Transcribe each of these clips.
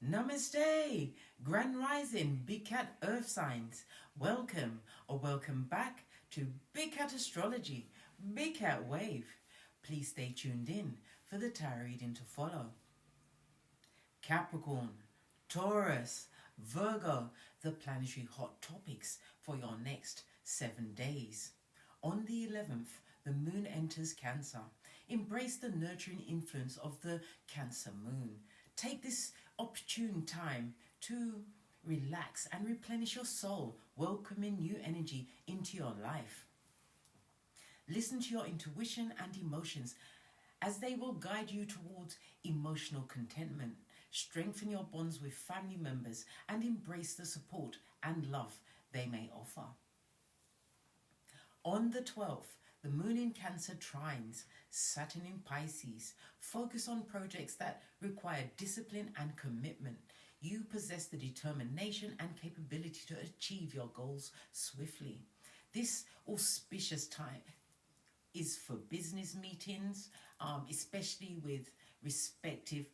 Namaste, Grand Rising, Big Cat Earth Signs. Welcome or welcome back to Big Cat Astrology, Big Cat Wave. Please stay tuned in for the tarot reading to follow. Capricorn, Taurus, Virgo, the planetary hot topics for your next 7 days. On the 11th, the moon enters Cancer. Embrace the nurturing influence of the Cancer moon. Take this opportune time to relax and replenish your soul, welcoming new energy into your life. Listen to your intuition and emotions as they will guide you towards emotional contentment. Strengthen your bonds with family members and embrace the support and love they may offer. On the 12th, the moon in Cancer trines Saturn in Pisces. Focus on projects that require discipline and commitment. You possess the determination and capability to achieve your goals swiftly. This auspicious time is for business meetings, especially with respective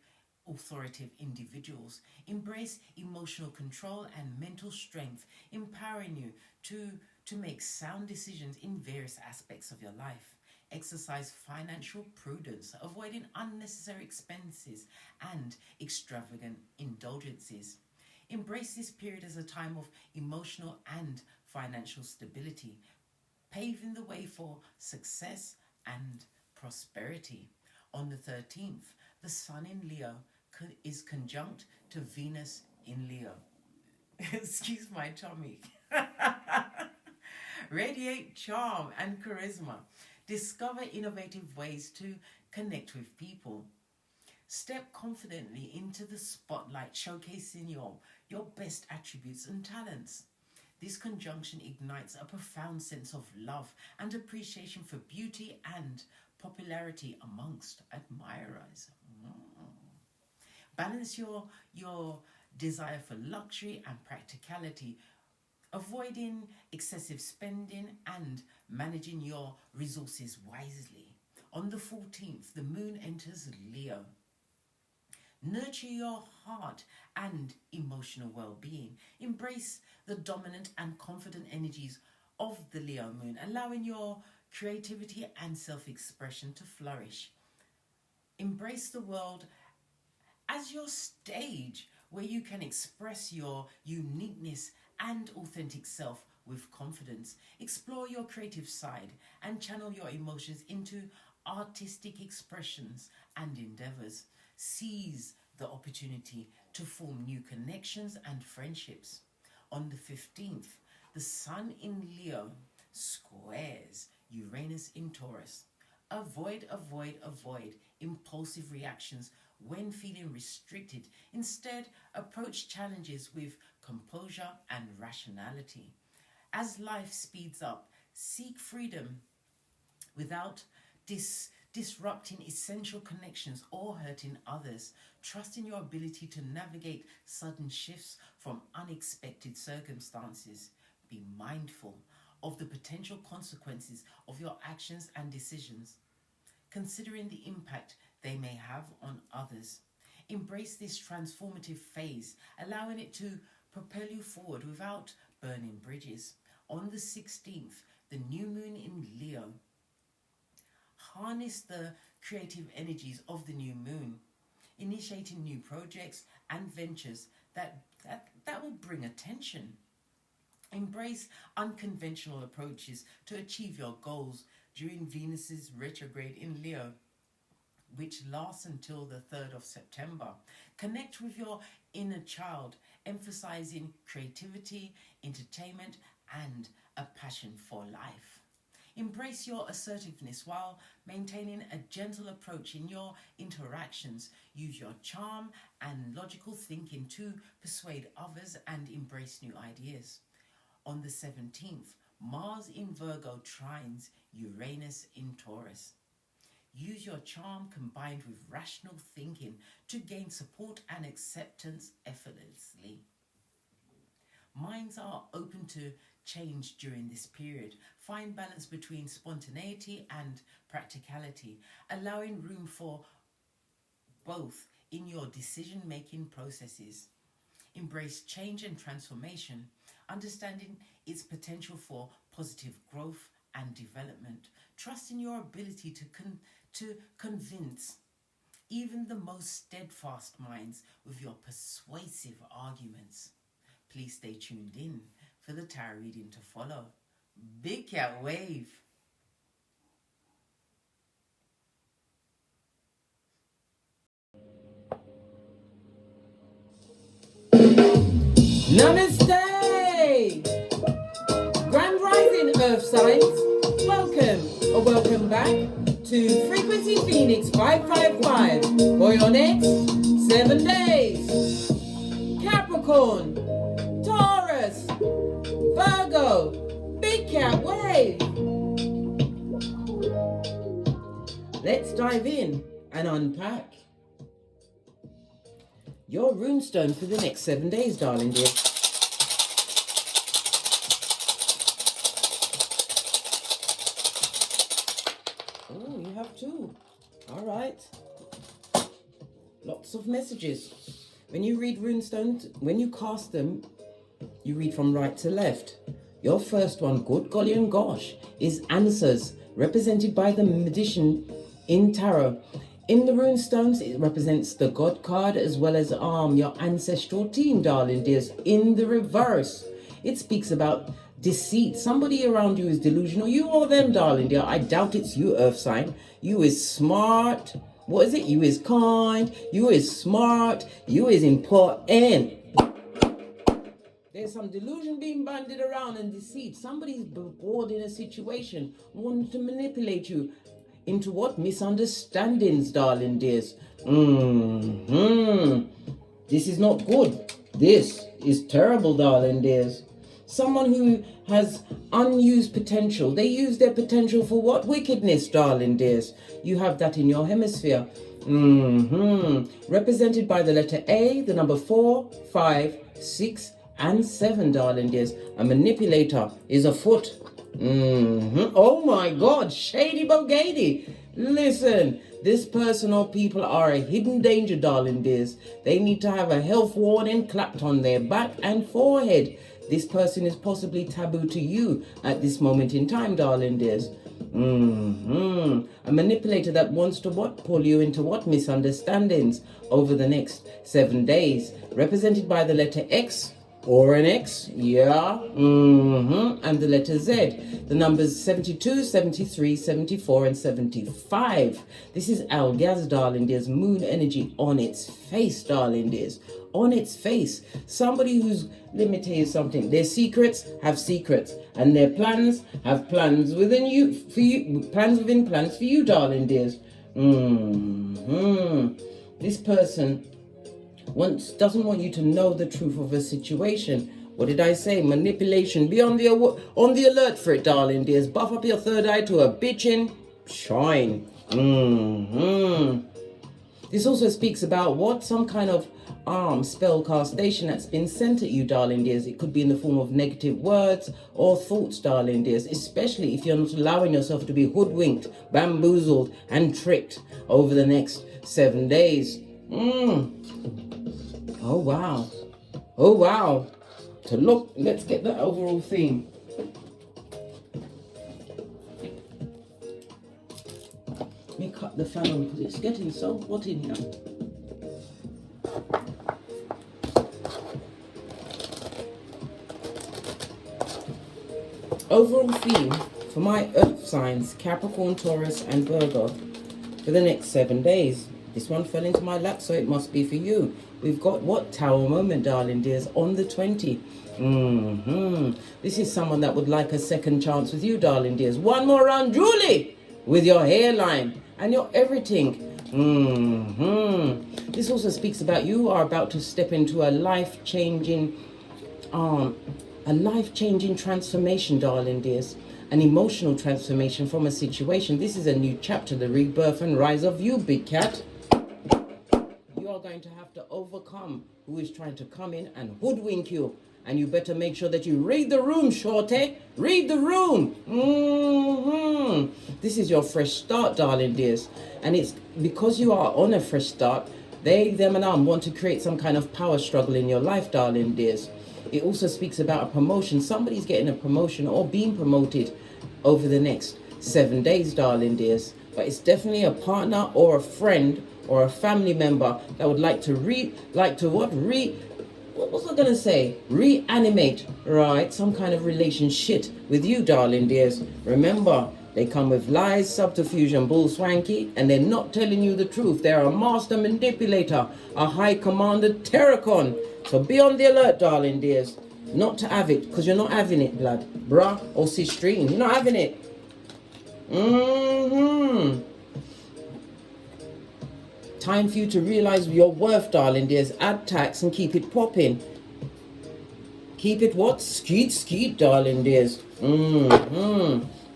authoritative individuals. Embrace emotional control and mental strength, empowering you to make sound decisions in various aspects of your life. Exercise financial prudence, avoiding unnecessary expenses and extravagant indulgences. Embrace this period as a time of emotional and financial stability, paving the way for success and prosperity. On the 13th, the Sun in Leo is conjunct to Venus in Leo. Excuse my tummy. Radiate charm and charisma. Discover innovative ways to connect with people. Step confidently into the spotlight, showcasing your best attributes and talents. This conjunction ignites a profound sense of love and appreciation for beauty and popularity amongst admirers. Balance your desire for luxury and practicality, avoiding excessive spending and managing your resources wisely. On the 14th, the moon enters Leo. Nurture your heart and emotional well-being. Embrace the dominant and confident energies of the Leo moon, allowing your creativity and self-expression to flourish. Embrace the world as your stage where you can express your uniqueness and authentic self with confidence. Explore your creative side and channel your emotions into artistic expressions and endeavors. Seize the opportunity to form new connections and friendships. On the 15th, the Sun in Leo squares Uranus in Taurus. Avoid impulsive reactions when feeling restricted. Instead, approach challenges with composure and rationality. As life speeds up, seek freedom without disrupting essential connections or hurting others. Trust in your ability to navigate sudden shifts from unexpected circumstances. Be mindful of the potential consequences of your actions and decisions, considering the impact they may have on others. Embrace this transformative phase, allowing it to propel you forward without burning bridges. On the 16th, the new moon in Leo. Harness the creative energies of the new moon, initiating new projects and ventures that will bring attention. Embrace unconventional approaches to achieve your goals during Venus's retrograde in Leo, which lasts until the 3rd of September. Connect with your inner child, emphasizing creativity, entertainment, and a passion for life. Embrace your assertiveness while maintaining a gentle approach in your interactions. Use your charm and logical thinking to persuade others and embrace new ideas. On the 17th, Mars in Virgo trines Uranus in Taurus. Use your charm combined with rational thinking to gain support and acceptance effortlessly. Minds are open to change during this period. Find balance between spontaneity and practicality, allowing room for both in your decision-making processes. Embrace change and transformation, understanding its potential for positive growth and development. Trust in your ability to convince even the most steadfast minds with your persuasive arguments. Please stay tuned in for the tarot reading to follow. Big Cat Wave. Namaste! Grand Rising Earth Signs, welcome back to Frequency Phoenix 555 for your next 7 days. Capricorn, Taurus, Virgo, Big Cat Wave. Let's dive in and unpack your runestone for the next 7 days, darling dear. Oh, you have two. All right. Lots of messages. When you read runestones, when you cast them, you read from right to left. Your first one, good golly and gosh, is answers, represented by the magician in tarot. In the runestones, it represents the God card as well as your ancestral team, darling dears. In the reverse, it speaks about deceit. Somebody around you is delusional. You or them, darling dear. I doubt it's you, Earth sign. You is smart. What is it? You is kind. You is smart. You is important. There's some delusion being banded around and deceit. Somebody's bored in a situation, wanting to manipulate you into what? Misunderstandings, darling dears. This is not good. This is terrible, darling dears. Someone who has unused potential. They use their potential for what? Wickedness, darling dears. You have that in your hemisphere. Represented by the letter A, the number 4, 5, 6, and 7, darling dears. A manipulator is afoot. Oh my God, shady bogady. Listen, this person or people are a hidden danger, darling dears. They need to have a health warning clapped on their back and forehead. This person is possibly taboo to you at this moment in time, darling dears. A manipulator that wants to what? Pull you into what? Misunderstandings over the next 7 days. Represented by the letter X. Or an X, yeah, and the letter Z. The numbers 72, 73, 74, and 75. This is Algaz, darling dears, moon energy on its face, darling dears, on its face. Somebody who's, let me tell you something, their secrets have secrets, and their plans have plans within you, for you, plans within plans for you, darling dears. This person doesn't want you to know the truth of a situation. What did I say? Manipulation. Be on the alert for it, darling dears. Buff up your third eye to a bitchin' shine. This also speaks about what? Some kind of spell castation that's been sent at you, darling dears. It could be in the form of negative words or thoughts, darling dears, especially if you're not allowing yourself to be hoodwinked, bamboozled, and tricked over the next 7 days. Oh wow. Oh wow. To look, let's get the overall theme. Let me cut the fan on because it's getting so hot in here. Overall theme for my earth signs, Capricorn, Taurus, and Virgo for the next 7 days. This one fell into my lap, so it must be for you. We've got what? Tower moment, darling dears, on the 20. This is someone that would like a second chance with you, darling dears. One more round, Julie, with your hairline and your everything. This also speaks about you are about to step into a life-changing transformation, darling dears. An emotional transformation from a situation. This is a new chapter, the rebirth and rise of you, big cat. You are going to have to overcome who is trying to come in and hoodwink you. And you better make sure that you read the room, shorty. Read the room. This is your fresh start, darling dears. And it's because you are on a fresh start, They, them and want to create some kind of power struggle in your life, darling dears. It also speaks about a promotion. Somebody's getting a promotion or being promoted over the next 7 days, darling dears. But it's definitely a partner or a friend or a family member that would like to what was I gonna say? Reanimate, right? Some kind of relationship with you, darling dears. Remember, they come with lies, subterfuge, and bull swanky, and they're not telling you the truth. They're a master manipulator, a high commander terracon. So be on the alert, darling dears. Not to have it, because you're not having it, blood. Bruh or sistrine. You're not having it. Time for you to realize your worth, darling dears. Add tax and keep it popping. Keep it what? Skeet, darling dears.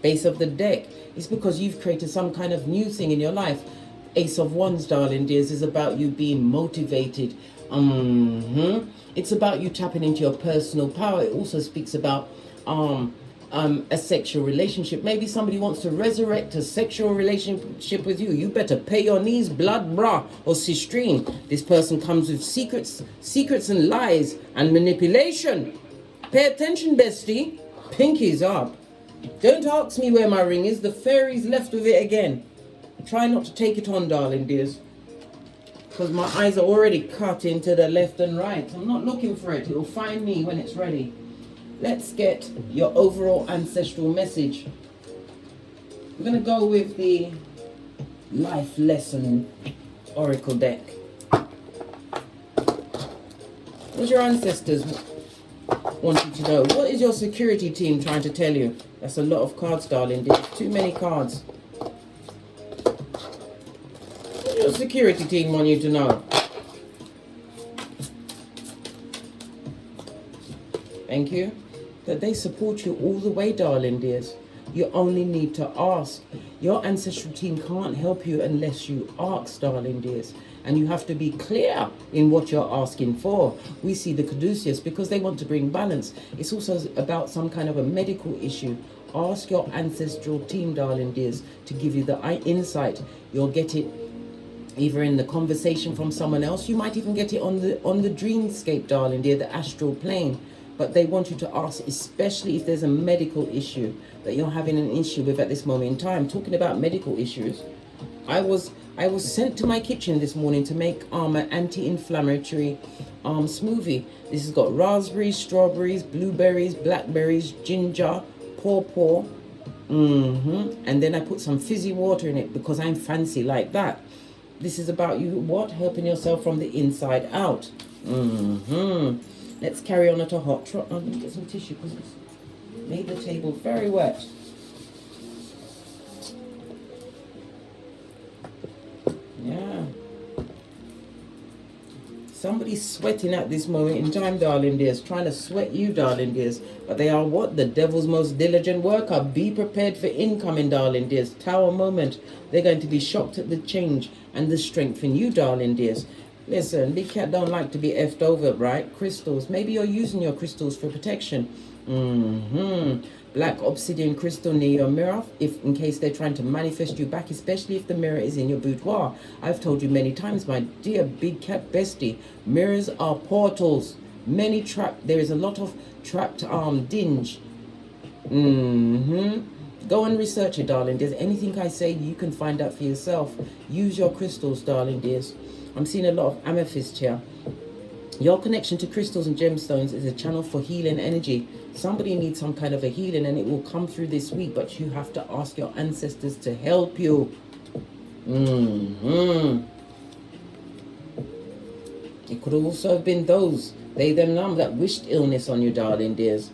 Base of the deck. It's because you've created some kind of new thing in your life. Ace of Wands, darling dears, is about you being motivated. It's about you tapping into your personal power. It also speaks about a sexual relationship. Maybe somebody wants to resurrect a sexual relationship with you. You better pay your knees, blood, bra, or sistrine. This person comes with secrets and lies and manipulation. Pay attention, bestie. Pinkies up. Don't ask me where my ring is. The fairies left with it again. Try not to take it on, darling dears, because my eyes are already cut into the left and right. I'm not looking for it. It'll find me when it's ready. Let's get your overall ancestral message. We're going to go with the life lesson oracle deck. What's your ancestors want you to know? What is your security team trying to tell you? That's a lot of cards, darling. There's too many cards. What does your security team want you to know? Thank you. That they support you all the way, darling dears. You only need to ask. Your ancestral team can't help you unless you ask, darling dears. And you have to be clear in what you're asking for. We see the caduceus because they want to bring balance. It's also about some kind of a medical issue. Ask your ancestral team, darling dears, to give you the insight. You'll get it either in the conversation from someone else. You might even get it on the dreamscape, darling dear, the astral plane. But they want you to ask, especially if there's a medical issue that you're having an issue with at this moment in time. Talking about medical issues, I was sent to my kitchen this morning to make an anti-inflammatory smoothie. This has got raspberries, strawberries, blueberries, blackberries, ginger, pawpaw, and then I put some fizzy water in it because I'm fancy like that. This is about you, what? Helping yourself from the inside out. Let's carry on at a hot trot. Let me get some tissue because it's made the table very wet. Yeah. Somebody's sweating at this moment in time, darling dears. Trying to sweat you, darling dears. But they are what? The devil's most diligent worker. Be prepared for incoming, darling dears. Tower moment. They're going to be shocked at the change and the strength in you, darling dears. Listen, big cat don't like to be effed over, right? Crystals. Maybe you're using your crystals for protection. Black obsidian crystal near your mirror, if in case they're trying to manifest you back, especially if the mirror is in your boudoir. I've told you many times, my dear big cat bestie, mirrors are portals. There is a lot of trapped dinge. Go and research it, darling dears. Anything I say, you can find out for yourself. Use your crystals, darling dears. I'm seeing a lot of amethyst here. Your connection to crystals and gemstones is a channel for healing energy. Somebody needs some kind of a healing and it will come through this week, but you have to ask your ancestors to help you. It could also have been those, they, them, them, that wished illness on you, darling dears.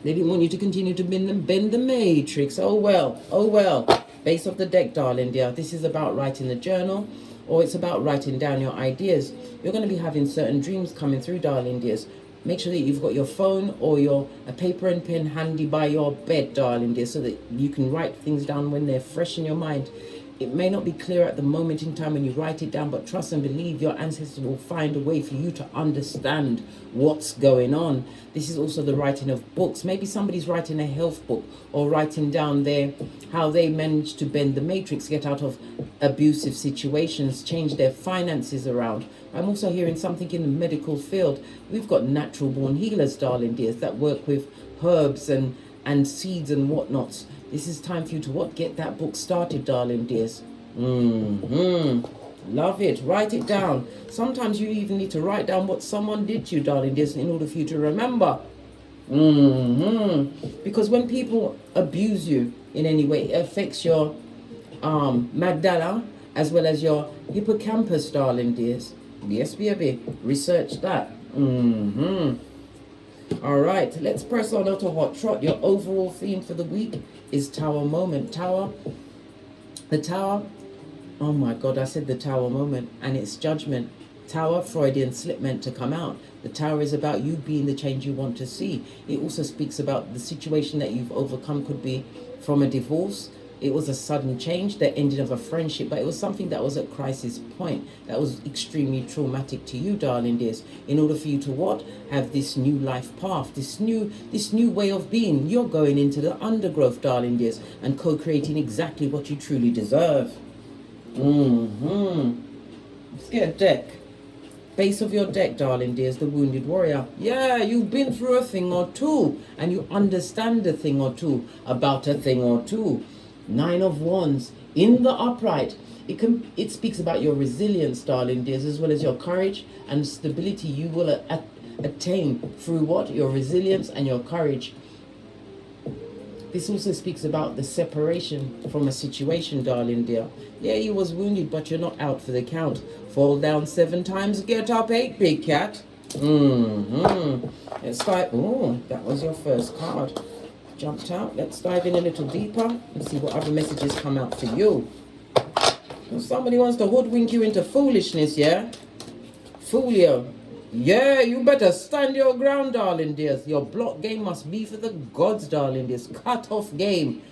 They didn't want you to continue to bend the matrix. Oh well, oh well. Base of the deck, darling dear. This is about writing the journal, or it's about writing down your ideas. You're going to be having certain dreams coming through, darling dears. Make sure that you've got your phone or a paper and pen handy by your bed, darling dear, so that you can write things down when they're fresh in your mind. It may not be clear at the moment in time when you write it down, but trust and believe your ancestors will find a way for you to understand what's going on. This is also the writing of books. Maybe somebody's writing a health book or writing down their how they managed to bend the matrix, get out of abusive situations, change their finances around. I'm also hearing something in the medical field. We've got natural born healers, darling dears, that work with herbs and seeds and whatnots. This is time for you to what? Get that book started, darling dears. Love it. Write it down. Sometimes you even need to write down what someone did to you, darling dears, in order for you to remember. Because when people abuse you in any way, it affects your amygdala as well as your hippocampus, darling dears. Yes, baby. Research that. All right, let's press on out to Hot Trot. Your overall theme for the week is Tower Moment. Tower, the Tower, oh my God, I said the Tower Moment, and it's judgment. Tower, Freudian slip meant to come out. The Tower is about you being the change you want to see. It also speaks about the situation that you've overcome. Could be from a divorce. It was a sudden change, the ending of a friendship, but it was something that was at crisis point, that was extremely traumatic to you, darling dears. In order for you to what? Have this new life path, this new way of being. You're going into the undergrowth, darling dears, and co-creating exactly what you truly deserve. Let's get a deck. Base of your deck, darling dears, the Wounded Warrior. Yeah, you've been through a thing or two, and you understand a thing or two about a thing or two. 9 of Wands in the upright. It speaks about your resilience, darling dears, as well as your courage and stability you will attain through what? Your resilience and your courage. This also speaks about the separation from a situation, darling dear. Yeah, you was wounded, but you're not out for the count. Fall down 7 times, get up 8, big cat. Let's start. Oh, that was your first card. Jumped out. Let's dive in a little deeper and see what other messages come out for you. If somebody wants to hoodwink you into foolishness, yeah? Fool you. Yeah, you better stand your ground, darling dears. Your block game must be for the gods, darling dears. Cut off game.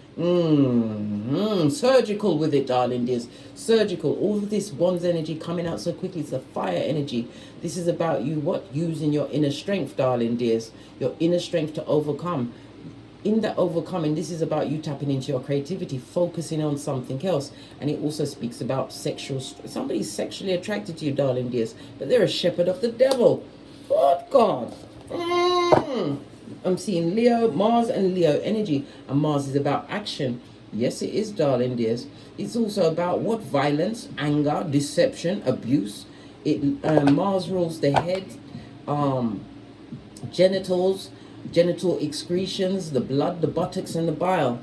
Surgical with it, darling dears. Surgical. All of this Wands energy coming out so quickly. It's the fire energy. This is about you, what? Using your inner strength, darling dears. Your inner strength to overcome. In that overcoming, this is about you tapping into your creativity, focusing on something else. And it also speaks about somebody's sexually attracted to you, darling dears, but they're a shepherd of the devil. What God? I'm seeing Leo, Mars and Leo energy, and Mars is about action. Yes, it is, darling dears. It's also about what? Violence, anger, deception, abuse. Mars rules the head, genitals, genital excretions, the blood, the buttocks and the bile.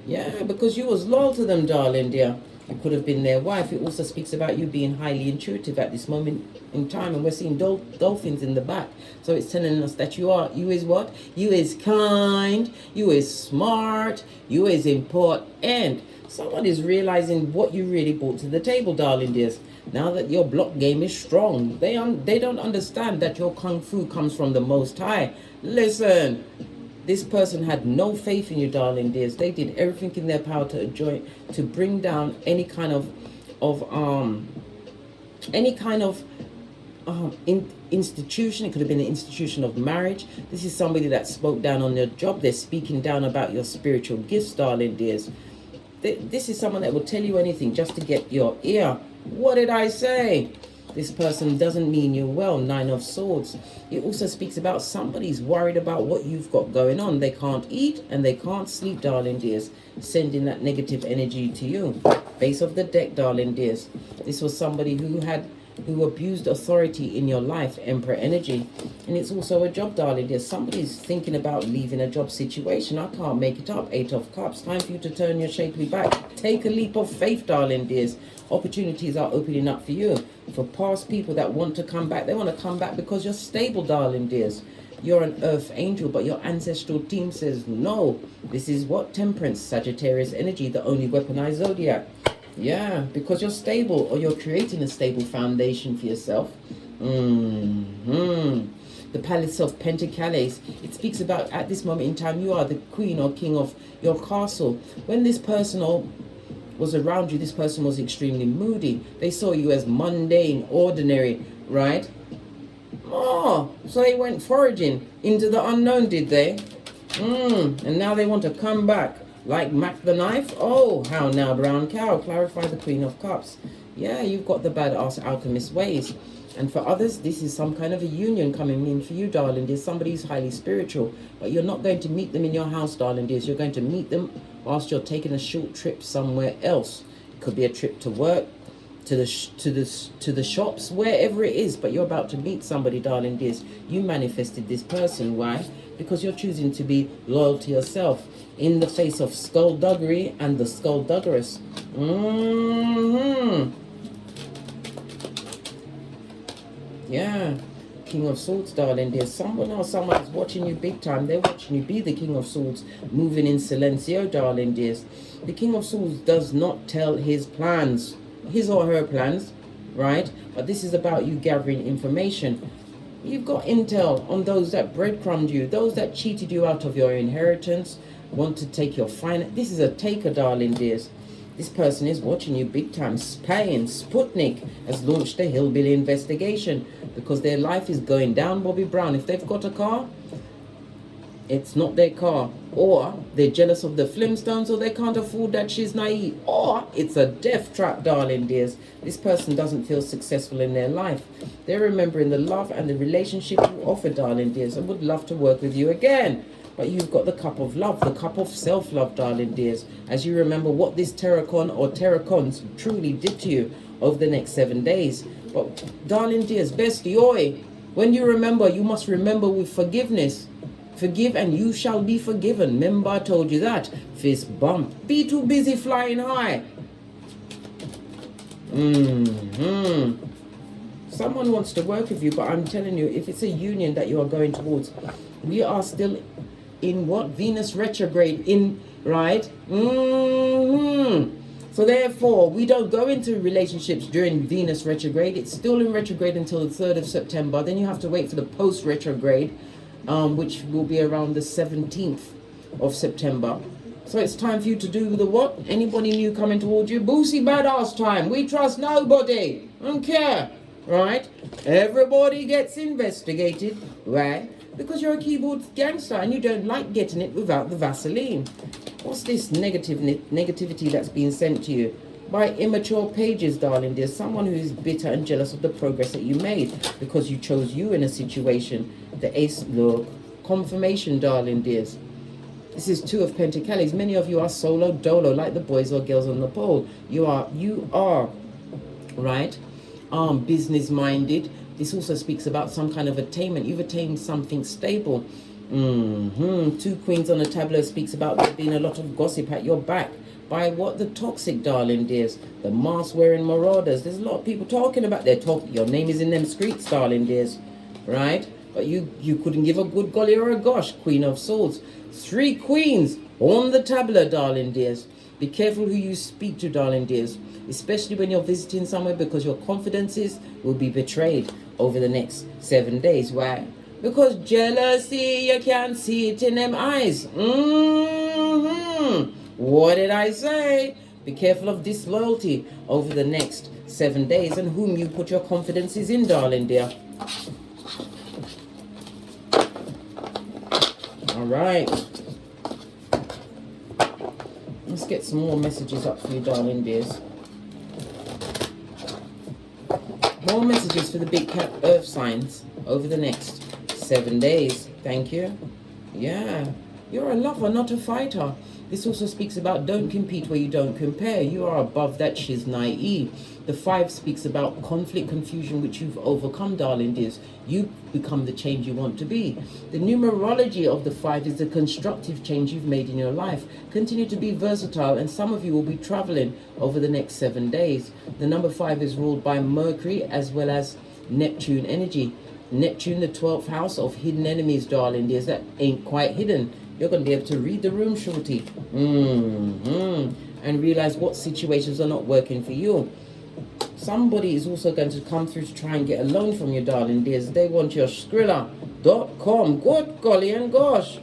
Yeah, because you was loyal to them, darling dear. You could have been their wife. It also speaks about you being highly intuitive at this moment in time, and we're seeing dolphins in the back. So it's telling us that you is what? You is kind, you is smart, you is important. Someone is realizing what you really brought to the table, darling dears. Now that your block game is strong, they don't understand that your kung fu comes from the Most High. Listen, this person had no faith in you, darling dears. They did everything in their power to bring down any kind of institution. It could have been an institution of marriage. This is somebody that spoke down on your job. They're speaking down about your spiritual gifts, darling dears. This is someone that will tell you anything just to get your ear. What did I say? This person doesn't mean you well. 9 of Swords. It also speaks about somebody's worried about what you've got going on. They can't eat and they can't sleep, darling dears. Sending that negative energy to you. Base of the deck, darling dears. This was somebody who abused authority in your life, Emperor energy. And it's also a job, darling dear. Somebody's thinking about leaving a job situation. I can't make it up. 8 of Cups. Time for you to turn your shapely back. Take a leap of faith, darling dears. Opportunities are opening up for you. For past people that want to come back, they want to come back because you're stable, darling dears. You're an earth angel, but your ancestral team says no. This is what? Temperance, Sagittarius energy, the only weaponized zodiac. Yeah, because you're stable, or you're creating a stable foundation for yourself. The Palace of Pentacles. It speaks about at this moment in time, you are the queen or king of your castle. When this person or was around you, this person was extremely moody. They saw you as mundane, ordinary, right? Oh, so they went foraging into the unknown, did they? And now they want to come back like Mac the Knife. Oh, how now, brown cow? Clarify the Queen of Cups. Yeah, you've got the badass alchemist ways. And for others, this is some kind of a union coming in for you, darling dears. Somebody who's highly spiritual, but you're not going to meet them in your house, darling dears. You're going to meet them whilst you're taking a short trip somewhere else. It could be a trip to work, to the shops, wherever it is. But you're about to meet somebody, darling dears. You manifested this person. Why? Because you're choosing to be loyal to yourself in the face of skullduggery and the skullduggeress. Yeah, King of Swords, darling. There's someone else, someone is watching you big time. They're watching you be the King of Swords, moving in silencio, darling dears. The King of Swords does not tell his plans, his or her plans, right? But this is about you gathering information. You've got intel on those that breadcrumbed you, those that cheated you out of your inheritance, want to take your finance. This is a taker, darling dears. This person is watching you big time. Spain, Sputnik has launched a hillbilly investigation because their life is going down, Bobby Brown. If they've got a car, it's not their car. Or they're jealous of the Flintstones, or they can't afford that she's naive. Or it's a death trap, darling dears. This person doesn't feel successful in their life. They're remembering the love and the relationship you offer, darling dears, and would love to work with you again. But you've got the cup of love, the cup of self-love, darling dears, as you remember what this Terracon or Terracons truly did to you over the next 7 days. But, darling dears, bestie, oi, when you remember, you must remember with forgiveness. Forgive and you shall be forgiven. Remember, I told you that. Fist bump. Be too busy flying high. Someone wants to work with you, but I'm telling you, if it's a union that you are going towards, we are still in what? Venus retrograde in, right? So therefore, we don't go into relationships during Venus retrograde. It's still in retrograde until the 3rd of September. Then you have to wait for the post-retrograde, which will be around the 17th of September. So it's time for you to do the what? Anybody new coming towards you? Boosie badass time. We trust nobody. Don't care. Right? Everybody gets investigated. Right? Because you're a keyboard gangster and you don't like getting it without the Vaseline. What's this negativity that's being sent to you? By immature pages, darling. There's someone who is bitter and jealous of the progress that you made because you chose you in a situation. The Ace, look, confirmation, darling dears. This is 2 of Pentacles. Many of you are solo dolo, like the boys or girls on the pole. You are, right? Business minded. This also speaks about some kind of attainment. You've attained something stable. 2 Queens on a tableau speaks about there being a lot of gossip at your back. By what? The toxic, darling dears. The mask-wearing marauders. There's a lot of people talking about their talk. Your name is in them streets, darling dears. Right? But you couldn't give a good golly or a gosh. Queen of Swords. 3 queens on the tableau, darling dears. Be careful who you speak to, darling dears. Especially when you're visiting somewhere, because your confidences will be betrayed over the next 7 days. Why? Because jealousy, you can't see it in them eyes. What did I say? Be careful of disloyalty over the next 7 days and whom you put your confidences in, darling dear. All right. Let's get some more messages up for you, darling dears. More messages for the big cat earth signs over the next 7 days. Thank you. Yeah. You're a lover, not a fighter. This also speaks about don't compete where you don't compare. You are above that she's naive. The 5 speaks about conflict, confusion, which you've overcome, darling dears. You become the change you want to be. The numerology of the 5 is the constructive change you've made in your life. Continue to be versatile, and some of you will be traveling over the next 7 days. The number 5 is ruled by Mercury as well as Neptune energy. Neptune, the 12th house of hidden enemies, darling dears. That ain't quite hidden. You're going to be able to read the room, shorty. And realize what situations are not working for you. Somebody is also going to come through to try and get a loan from you, darling dears. They want your Skrilla.com. Good golly and gosh.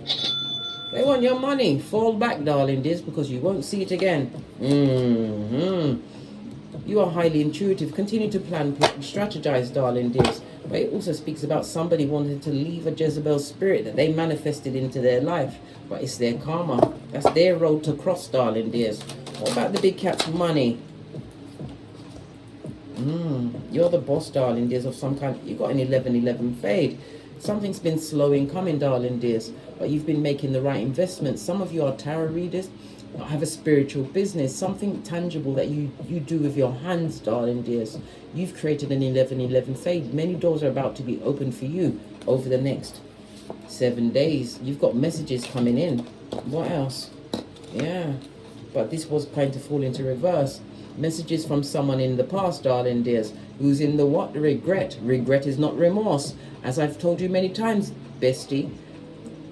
They want your money. Fall back, darling dears, because you won't see it again. You are highly intuitive. Continue to plan, strategize, darling dears. But it also speaks about somebody wanting to leave a Jezebel spirit that they manifested into their life. But it's their karma. That's their road to cross, darling dears. What about the big cat's money? You're the boss, darling dears, of some kind. You got an 11-11 fade. Something's been slow in coming, darling dears, but you've been making the right investments. Some of you are tarot readers, have a spiritual business, something tangible that you do with your hands, darling dears. You've created an 11-11 fade. Many doors are about to be opened for you over the next 7 days. You've got messages coming in. What else? Yeah, but this was kind of fall into reverse. Messages from someone in the past, darling dears, who's in the what? Regret. Regret is not remorse. As I've told you many times, bestie,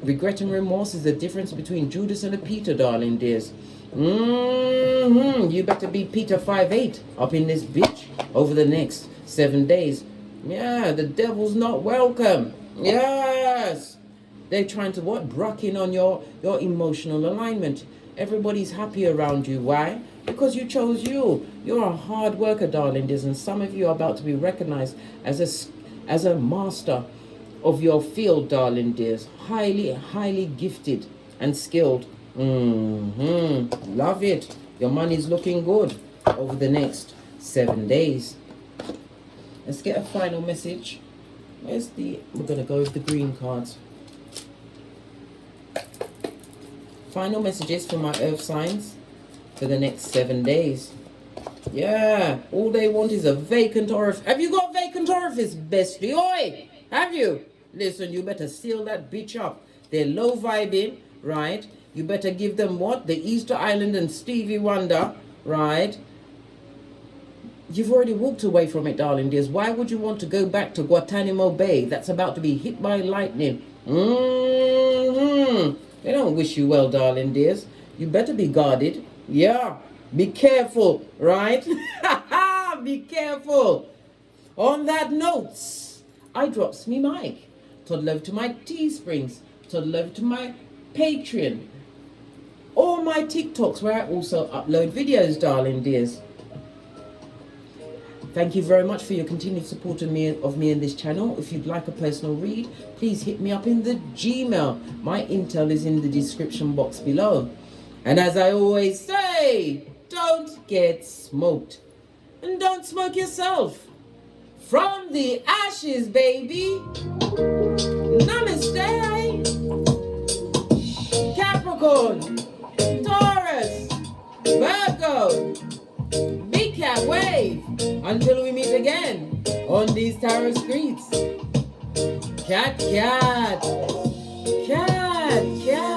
regret and remorse is the difference between Judas and a Peter, darling dears. You better be Peter 5'8" up in this bitch over the next 7 days. Yeah, the devil's not welcome. Yes. They're trying to what? Bruck in on your emotional alignment. Everybody's happy around you. Why? Because you chose you. You're a hard worker, darling dears, and some of you are about to be recognized as a master of your field, darling dears. Highly gifted and skilled. Love it. Your money's looking good over the next 7 days. Let's get a final message. We're going to go with the green cards. Final messages for my earth signs for the next 7 days. Yeah, all they want is a vacant orifice. Have you got vacant orifice, bestie? Oi! Have you? Listen, you better seal that bitch up. They're low vibing, right? You better give them what? The Easter Island and Stevie Wonder, right? You've already walked away from it, darling dears. Why would you want to go back to Guantanamo Bay that's about to be hit by lightning? They don't wish you well, darling dears. You better be guarded. Yeah, be careful, right? Be careful. On that note, I drops me mic. Todd love to my Teesprings. Todd love to my Patreon. Or my TikToks where I also upload videos, darling dears. Thank you very much for your continued support of me in this channel. If you'd like a personal read, please hit me up in the Gmail. My intel is in the description box below. And as I always say, don't get smoked. And don't smoke yourself. From the ashes, baby. Namaste. Capricorn, Taurus, Virgo, Big Cat Wave. Until we meet again on these tarot streets. Cat, cat, cat, cat.